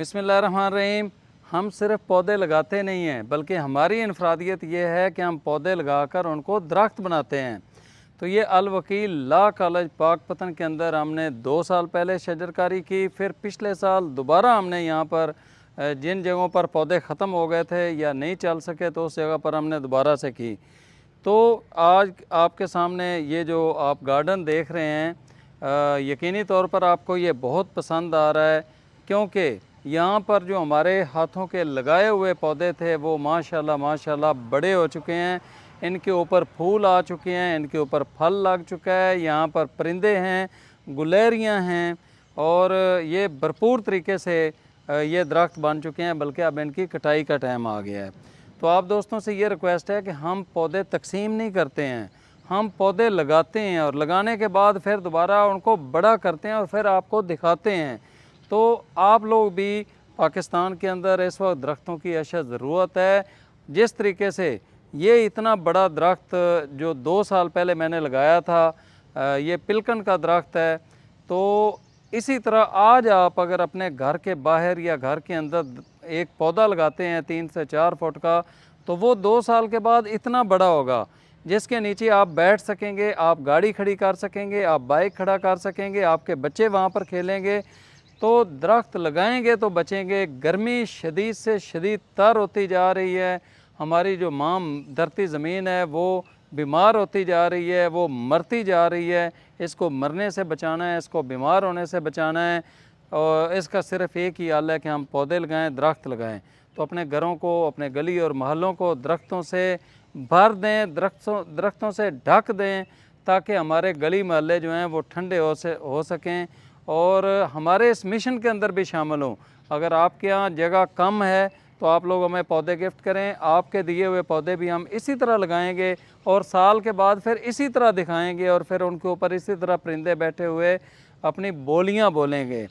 बिस्मिल्लाहिर्रहमानिर्रहीम। हम सिर्फ पौधे लगाते नहीं हैं, बल्कि हमारी इनफरादियत ये है कि हम पौधे लगाकर उनको दरख्त बनाते हैं। तो ये अल वकील लॉ कॉलेज पाकपतन के अंदर हमने 2 साल पहले शजरकारी की, फिर पिछले साल दोबारा हमने यहाँ पर जिन जगहों पर पौधे ख़त्म हो गए थे या नहीं चल सके तो उस जगह पर हमने दोबारा से की। तो आज आपके सामने ये जो आप गार्डन देख रहे हैं, यकीनी तौर पर आपको ये बहुत पसंद आ रहा है, क्योंकि यहाँ पर जो हमारे हाथों के लगाए हुए पौधे थे वो माशाल्लाह माशाल्लाह बड़े हो चुके हैं। इनके ऊपर फूल आ चुके हैं, इनके ऊपर फल लग चुका है, यहाँ पर परिंदे हैं, गुलेरियाँ हैं और ये भरपूर तरीके से ये दरख्त बन चुके हैं, बल्कि अब इनकी कटाई का टाइम आ गया है। तो आप दोस्तों से ये रिक्वेस्ट है कि हम पौधे तकसीम नहीं करते हैं, हम पौधे लगाते हैं और लगाने के बाद फिर दोबारा उनको बड़ा करते हैं और फिर आपको दिखाते हैं। तो आप लोग भी पाकिस्तान के अंदर इस वक्त दरख्तों की अशद ज़रूरत है। जिस तरीके से ये इतना बड़ा दरख्त जो 2 साल पहले मैंने लगाया था, ये पिलकन का दरख्त है, तो इसी तरह आज आप अगर अपने घर के बाहर या घर के अंदर एक पौधा लगाते हैं 3 से 4 फुट का, तो वो 2 साल के बाद इतना बड़ा होगा जिसके नीचे आप बैठ सकेंगे, आप गाड़ी खड़ी कर सकेंगे, आप बाइक खड़ा कर सकेंगे, आपके बच्चे वहाँ पर खेलेंगे। तो दरख्त लगाएंगे तो बचेंगे। गर्मी शदीद से शदीद तर होती जा रही है, हमारी जो माँ धरती ज़मीन है वो बीमार होती जा रही है, वो मरती जा रही है। इसको मरने से बचाना है, इसको बीमार होने से बचाना है, और इसका सिर्फ़ एक ही हल है कि हम पौधे लगाएं, दरख्त लगाएं। तो अपने घरों को, अपने गली और महलों को दरख्तों से भर दें, दरख्तों से ढक दें, ताकि हमारे गली महल्ले जो हैं वो ठंडे हो सकें और हमारे इस मिशन के अंदर भी शामिल हों। अगर आपके यहाँ जगह कम है तो आप लोग हमें पौधे गिफ्ट करें, आपके दिए हुए पौधे भी हम इसी तरह लगाएंगे और साल के बाद फिर इसी तरह दिखाएंगे और फिर उनके ऊपर इसी तरह परिंदे बैठे हुए अपनी बोलियां बोलेंगे।